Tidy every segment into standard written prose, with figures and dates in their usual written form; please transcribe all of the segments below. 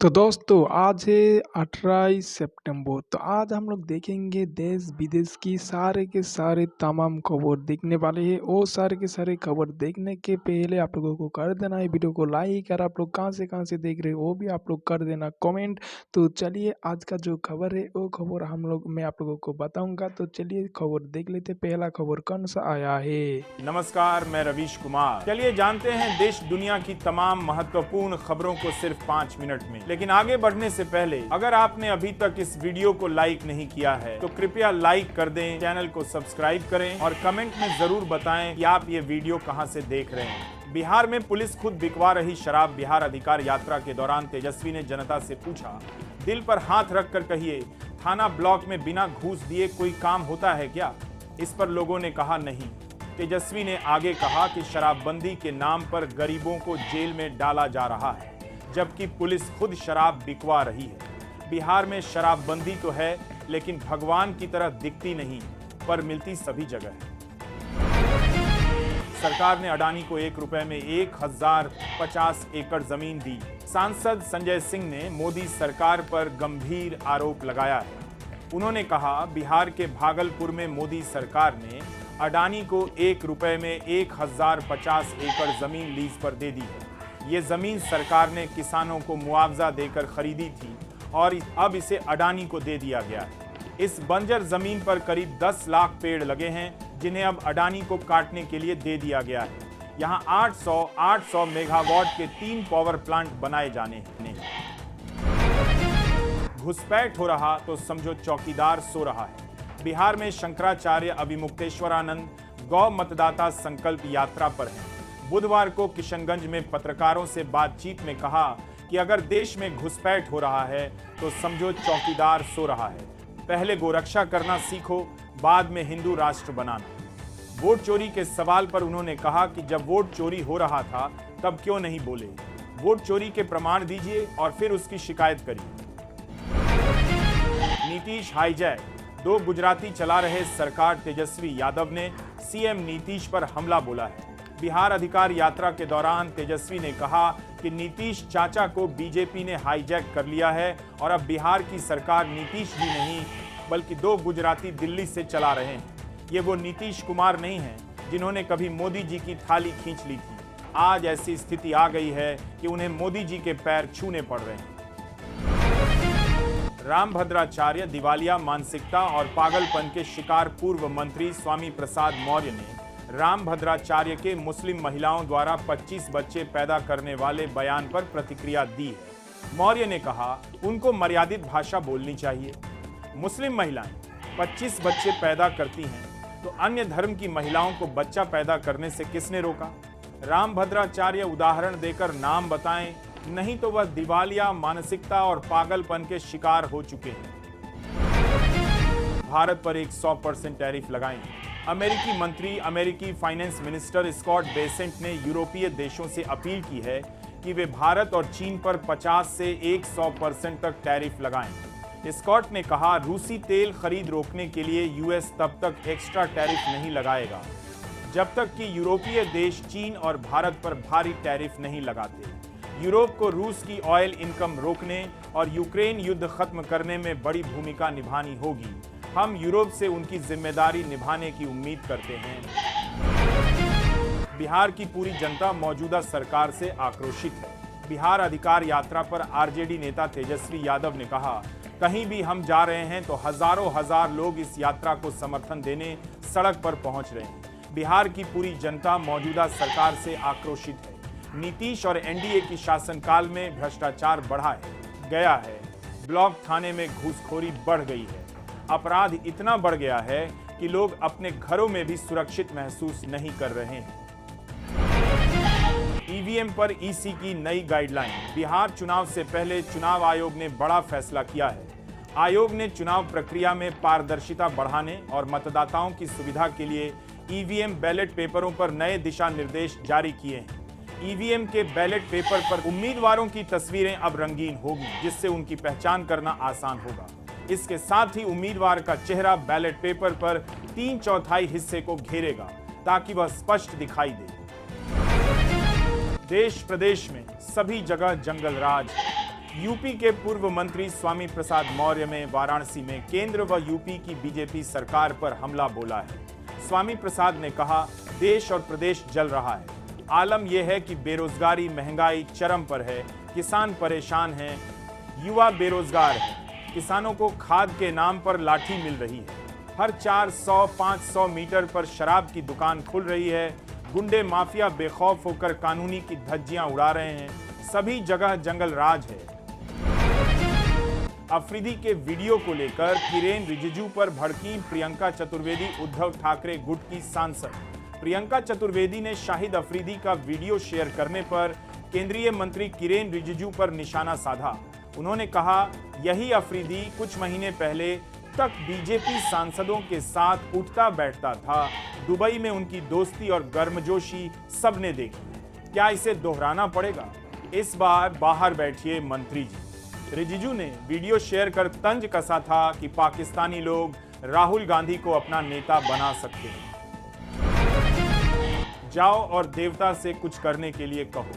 तो दोस्तों आज है 28 सितंबर। तो आज हम लोग देखेंगे देश विदेश की सारे के सारे तमाम खबर देखने वाले हैं। और सारे के सारे खबर देखने के पहले आप लोगों को कर देना है वीडियो को लाइक। और आप लोग कहाँ से देख रहे हो वो भी आप लोग कर देना कमेंट। तो चलिए आज का जो खबर है वो खबर मैं आप लोगों को बताऊंगा। तो चलिए खबर देख लेते। पहला खबर कौन सा आया है। नमस्कार, मैं रवीश कुमार। चलिए जानते हैं देश दुनिया की तमाम महत्वपूर्ण खबरों को सिर्फ 5 मिनट में। लेकिन आगे बढ़ने से पहले अगर आपने अभी तक इस वीडियो को लाइक नहीं किया है तो कृपया लाइक कर दें, चैनल को सब्सक्राइब करें और कमेंट में जरूर बताएं कि आप ये वीडियो कहां से देख रहे हैं। बिहार में पुलिस खुद बिकवा रही शराब। बिहार अधिकार यात्रा के दौरान तेजस्वी ने जनता से पूछा, दिल पर हाथ रखकर कहिए, थाना ब्लॉक में बिना घूस दिए कोई काम होता है क्या? इस पर लोगों ने कहा नहीं। तेजस्वी ने आगे कहा कि शराबबंदी के नाम पर गरीबों को जेल में डाला जा रहा है, जबकि पुलिस खुद शराब बिकवा रही है। बिहार में शराबबंदी तो है, लेकिन भगवान की तरह दिखती नहीं, पर मिलती सभी जगह है। सरकार ने अडानी को 1 रुपए में 1050 एकड़ जमीन दी। सांसद संजय सिंह ने मोदी सरकार पर गंभीर आरोप लगाया है। उन्होंने कहा, बिहार के भागलपुर में मोदी सरकार ने अडानी को 1 रुपए में 1050 एकड़ जमीन लीज पर दे दी है। ये जमीन सरकार ने किसानों को मुआवजा देकर खरीदी थी और अब इसे अडानी को दे दिया गया है। इस बंजर जमीन पर करीब 10 लाख पेड़ लगे हैं, जिन्हें अब अडानी को काटने के लिए दे दिया गया है। यहाँ 800 मेगावाट के 3 पावर प्लांट बनाए जाने हैं। घुसपैठ हो रहा तो समझो चौकीदार सो रहा है। बिहार में शंकराचार्य अभिमुक्तेश्वरानंद गौ मतदाता संकल्प यात्रा पर हैं। बुधवार को किशनगंज में पत्रकारों से बातचीत में कहा कि अगर देश में घुसपैठ हो रहा है तो समझो चौकीदार सो रहा है। पहले गोरक्षा करना सीखो, बाद में हिंदू राष्ट्र बनाना। वोट चोरी के सवाल पर उन्होंने कहा कि जब वोट चोरी हो रहा था तब क्यों नहीं बोले? वोट चोरी के प्रमाण दीजिए और फिर उसकी शिकायत करिए। नीतीश हाईजैक। 2 गुजराती चला रहे सरकार तेजस्वी यादव ने सीएम नीतीश पर हमला बोला है। बिहार अधिकार यात्रा के दौरान तेजस्वी ने कहा कि नीतीश चाचा को बीजेपी ने हाईजैक कर लिया है और अब बिहार की सरकार नीतीश जी नहीं बल्कि 2 गुजराती दिल्ली से चला रहे हैं। ये वो नीतीश कुमार नहीं हैं जिन्होंने कभी मोदी जी की थाली खींच ली थी। आज ऐसी स्थिति आ गई है कि उन्हें मोदी जी के पैर छूने पड़ रहे हैं। रामभद्राचार्य दिवालिया मानसिकता और पागलपन के शिकार पूर्व मंत्री स्वामी प्रसाद मौर्य ने रामभद्राचार्य के मुस्लिम महिलाओं द्वारा 25 बच्चे पैदा करने वाले बयान पर प्रतिक्रिया दी है। मौर्य ने कहा, उनको मर्यादित भाषा बोलनी चाहिए। मुस्लिम महिलाएं 25 बच्चे पैदा करती हैं तो अन्य धर्म की महिलाओं को बच्चा पैदा करने से किसने रोका? रामभद्राचार्य उदाहरण देकर नाम बताएं, नहीं तो वह दिवालिया मानसिकता और पागलपन के शिकार हो चुके हैं। भारत पर 100% टैरिफ लगाएं। अमेरिकी मंत्री, अमेरिकी फाइनेंस मिनिस्टर स्कॉट बेसेंट ने यूरोपीय देशों से अपील की है कि वे भारत और चीन पर 50 से 100% तक टैरिफ लगाएं। स्कॉट ने कहा, रूसी तेल खरीद रोकने के लिए यूएस तब तक एक्स्ट्रा टैरिफ नहीं लगाएगा जब तक कि यूरोपीय देश चीन और भारत पर भारी टैरिफ नहीं लगाते। यूरोप को रूस की ऑयल इनकम रोकने और यूक्रेन युद्ध खत्म करने में बड़ी भूमिका निभानी होगी। हम यूरोप से उनकी जिम्मेदारी निभाने की उम्मीद करते हैं। बिहार की पूरी जनता मौजूदा सरकार से आक्रोशित है। बिहार अधिकार यात्रा पर आरजेडी नेता तेजस्वी यादव ने कहा, कहीं भी हम जा रहे हैं तो हजार लोग इस यात्रा को समर्थन देने सड़क पर पहुंच रहे हैं। बिहार की पूरी जनता मौजूदा सरकार से आक्रोशित है। नीतीश और एनडीए की शासनकाल में भ्रष्टाचार बढ़ा गया है। ब्लॉक थाने में घूसखोरी बढ़ गई है। अपराध इतना बढ़ गया है कि लोग अपने घरों में भी सुरक्षित महसूस नहीं कर रहे हैं। ईवीएम पर ईसी की नई गाइडलाइन। बिहार चुनाव से पहले चुनाव आयोग ने बड़ा फैसला किया है। आयोग ने चुनाव प्रक्रिया में पारदर्शिता बढ़ाने और मतदाताओं की सुविधा के लिए ईवीएम बैलेट पेपरों पर नए दिशा निर्देश जारी किए हैं। ईवीएम के बैलेट पेपर पर उम्मीदवारों की तस्वीरें अब रंगीन होगी, जिससे उनकी पहचान करना आसान होगा। इसके साथ ही उम्मीदवार का चेहरा बैलेट पेपर पर 3/4 हिस्से को घेरेगा ताकि वह स्पष्ट दिखाई दे। देश प्रदेश में सभी जगह जंगल राज। यूपी के पूर्व मंत्री स्वामी प्रसाद मौर्य में वाराणसी में केंद्र व यूपी की बीजेपी सरकार पर हमला बोला है। स्वामी प्रसाद ने कहा, देश और प्रदेश जल रहा है। आलम यह है कि बेरोजगारी, महंगाई चरम पर है, किसान परेशान हैं, युवा बेरोजगार हैं, किसानों को खाद के नाम पर लाठी मिल रही है, हर 400-500 मीटर पर शराब की दुकान खुल रही है, गुंडे माफिया बेखौफ होकर कानूनी की धज्जियां उड़ा रहे हैं, सभी जगह जंगल राज है। अफरीदी के वीडियो को लेकर किरेन रिजिजू पर भड़की प्रियंका चतुर्वेदी, उद्धव ठाकरे गुट की सांसद। प्रियंका चतुर्वेदी ने शाहिद अफरीदी का वीडियो शेयर करने पर केंद्रीय मंत्री किरेन रिजिजू पर निशाना साधा। उन्होंने कहा, यही अफरीदी कुछ महीने पहले तक बीजेपी सांसदों के साथ उठता बैठता था। दुबई में उनकी दोस्ती और गर्मजोशी सबने देखी। क्या इसे दोहराना पड़ेगा? इस बार बाहर बैठिए मंत्री जी। रिजिजू ने वीडियो शेयर कर तंज कसा था कि पाकिस्तानी लोग राहुल गांधी को अपना नेता बना सकते हैं। जाओ और देवता से कुछ करने के लिए कहो।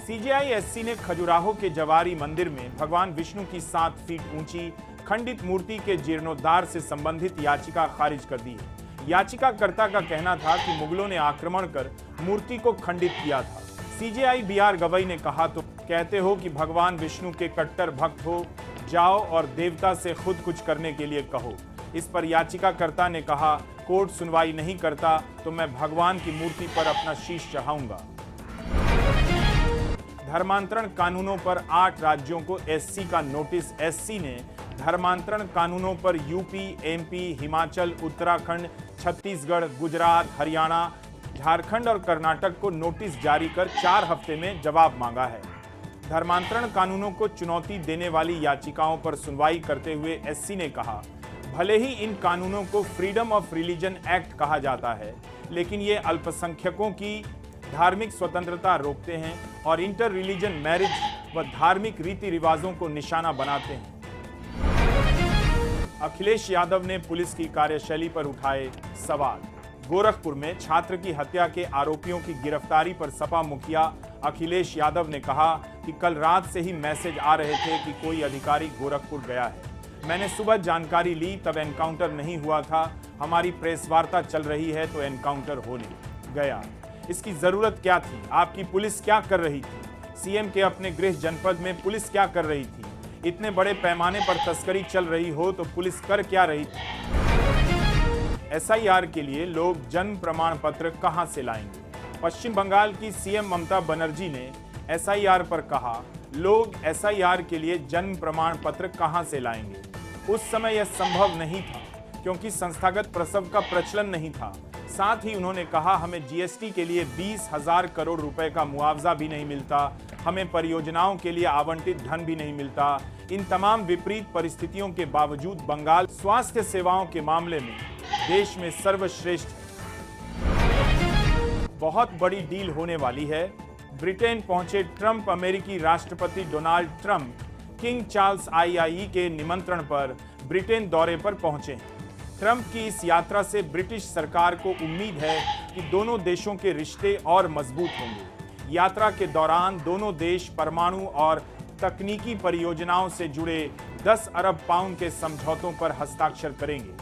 सीजेआई-एससी ने खजुराहो के जवारी मंदिर में भगवान विष्णु की 7 फीट ऊंची खंडित मूर्ति के जीर्णोद्धार से संबंधित याचिका खारिज कर दी है। याचिकाकर्ता का कहना था कि मुगलों ने आक्रमण कर मूर्ति को खंडित किया था। सीजेआई बीआर गवई ने कहा, तो कहते हो कि भगवान विष्णु के कट्टर भक्त हो, जाओ और देवता से खुद कुछ करने के लिए कहो। इस पर याचिकाकर्ता ने कहा, कोर्ट सुनवाई नहीं करता तो मैं भगवान की मूर्ति पर अपना शीश चढ़ाऊंगा। धर्मांतरण कानूनों पर 8 राज्यों को एससी का नोटिस। एससी ने धर्मांतरण कानूनों पर यूपी, एमपी, हिमाचल, उत्तराखंड, छत्तीसगढ़, गुजरात, हरियाणा, झारखंड और कर्नाटक को नोटिस जारी कर 4 हफ्ते में जवाब मांगा है। धर्मांतरण कानूनों को चुनौती देने वाली याचिकाओं पर सुनवाई करते हुए एससी ने कहा, भले ही इन कानूनों को फ्रीडम ऑफ रिलीजन एक्ट कहा जाता है, लेकिन ये अल्पसंख्यकों की धार्मिक स्वतंत्रता रोकते हैं और इंटर रिलीजन मैरिज व धार्मिक रीति रिवाजों को निशाना बनाते हैं। अखिलेश यादव ने पुलिस की कार्यशैली पर उठाए सवाल। गोरखपुर में छात्र की हत्या के आरोपियों की गिरफ्तारी पर सपा मुखिया अखिलेश यादव ने कहा कि कल रात से ही मैसेज आ रहे थे कि कोई अधिकारी गोरखपुर गया है। मैंने सुबह जानकारी ली, तब एनकाउंटर नहीं हुआ था। हमारी प्रेस वार्ता चल रही है तो एनकाउंटर होने गया। इसकी जरूरत क्या थी? आपकी पुलिस क्या कर रही थी? सीएम के अपने गृह जनपद में पुलिस क्या कर रही थी? इतने बड़े पैमाने पर तस्करी चल रही हो तो पुलिस कर क्या रही थी? एसआईआर के लिए लोग जन्म प्रमाण पत्र कहां से लाएंगे? पश्चिम बंगाल की सीएम ममता बनर्जी ने एसआईआर पर कहा, लोग एसआईआर के लिए जन्म प्रमाण पत्र कहां से लाएंगे? उस समय यह संभव नहीं था क्योंकि संस्थागत प्रसव का प्रचलन नहीं था। साथ ही उन्होंने कहा, हमें जीएसटी के लिए 20,000 करोड़ रुपए का मुआवजा भी नहीं मिलता, हमें परियोजनाओं के लिए आवंटित धन भी नहीं मिलता। इन तमाम विपरीत परिस्थितियों के बावजूद बंगाल स्वास्थ्य सेवाओं के मामले में देश में सर्वश्रेष्ठ है। बहुत बड़ी डील होने वाली है। ब्रिटेन पहुंचे ट्रंप। अमेरिकी राष्ट्रपति Donald Trump king Charles II के निमंत्रण पर ब्रिटेन दौरे पर पहुंचे हैं। ट्रंप की इस यात्रा से ब्रिटिश सरकार को उम्मीद है कि दोनों देशों के रिश्ते और मजबूत होंगे। यात्रा के दौरान दोनों देश परमाणु और तकनीकी परियोजनाओं से जुड़े 10 अरब पाउंड के समझौतों पर हस्ताक्षर करेंगे।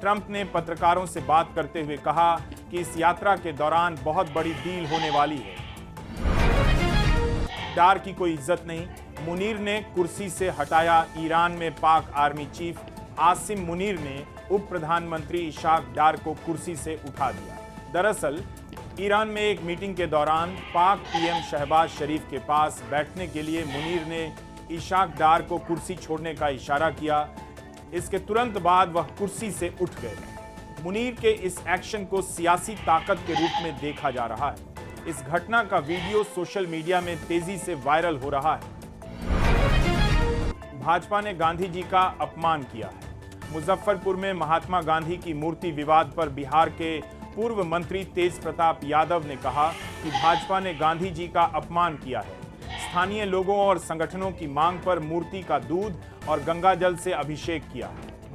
ट्रंप ने पत्रकारों से बात करते हुए कहा कि इस यात्रा के दौरान बहुत बड़ी डील होने वाली है। डार की कोई इज्जत नहीं, मुनीर ने कुर्सी से हटाया। ईरान में पाक आर्मी चीफ आसिम मुनीर ने उप प्रधानमंत्री इशाक डार को कुर्सी से उठा दिया। दरअसल ईरान में एक मीटिंग के दौरान पाक पीएम शहबाज शरीफ के पास बैठने के लिए मुनीर ने इशाक डार को कुर्सी छोड़ने का इशारा किया। इसके तुरंत बाद वह कुर्सी से उठ गए। मुनीर के इस एक्शन को सियासी ताकत के रूप में देखा जा रहा है। इस घटना का वीडियो सोशल मीडिया में तेजी से वायरल हो रहा है। भाजपा ने गांधी जी का अपमान किया है। मुजफ्फरपुर में महात्मा गांधी की मूर्ति विवाद पर बिहार के पूर्व मंत्री तेज प्रताप यादव ने कहा कि भाजपा ने गांधी जी का अपमान किया है। स्थानीय लोगों और संगठनों की मांग पर मूर्ति का दूध और गंगाजल से अभिषेक किया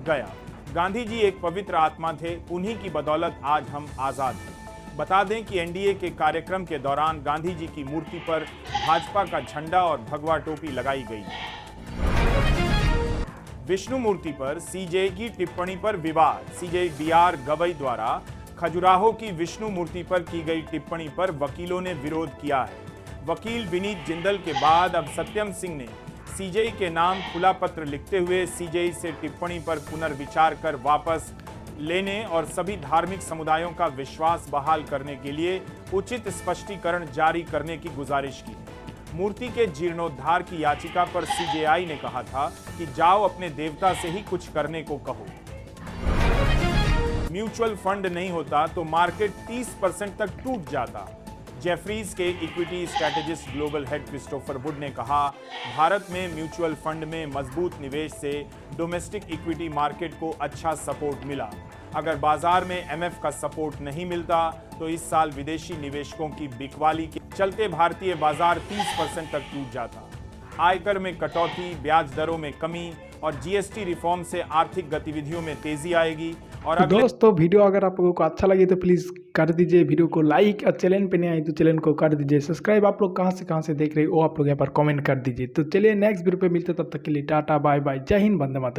गया। गांधी जी एक पवित्र आत्मा थे, उन्हीं की बदौलत आज हम आजाद हैं। बता दें कि एनडीए के कार्यक्रम के दौरान गांधी जी की मूर्ति पर भाजपा का झंडा और भगवा टोपी लगाई गई। विष्णु मूर्ति पर सीजेआई की टिप्पणी पर विवाद। सीजेआई बीआर गवई द्वारा खजुराहो की विष्णु मूर्ति पर की गई टिप्पणी पर वकीलों ने विरोध किया है। वकील विनीत जिंदल के बाद अब सत्यम सिंह ने सीजेआई के नाम खुला पत्र लिखते हुए सीजेआई से टिप्पणी पर पुनर्विचार कर वापस लेने और सभी धार्मिक समुदायों का विश्वास बहाल करने के लिए उचित स्पष्टीकरण जारी करने की गुजारिश की। मूर्ति के जीर्णोद्धार की याचिका पर सीजेआई ने कहा था कि जाओ अपने देवता से ही कुछ करने को कहो। म्यूचुअल फंड नहीं होता तो मार्केट 30% तक टूट जाता। जेफरीज के equity strategist global head Christopher would ने कहा, भारत में म्यूचुअल फंड में मजबूत निवेश से डोमेस्टिक इक्विटी मार्केट को अच्छा सपोर्ट मिला। अगर बाजार में एमएफ का सपोर्ट नहीं मिलता तो इस साल विदेशी निवेशकों की बिकवाली के चलते भारतीय बाजार 30% तक टूट जाता। आयकर में कटौती, ब्याज दरों में कमी और जीएसटी रिफॉर्म से आर्थिक गतिविधियों में तेजी आएगी। और दोस्तों वीडियो अगर आप लोगों को अच्छा लगे तो प्लीज़ कर दीजिए वीडियो को लाइक, और चैनल पे नहीं आए तो चैनल को कर दीजिए सब्सक्राइब। आप लोग कहाँ से देख रहे हो वो आप लोग यहाँ पर कमेंट कर दीजिए। तो चलिए नेक्स्ट वीडियो पे मिलते, तब तक के लिए टाटा बाय बाय, जय हिंद, वंदे मातरम।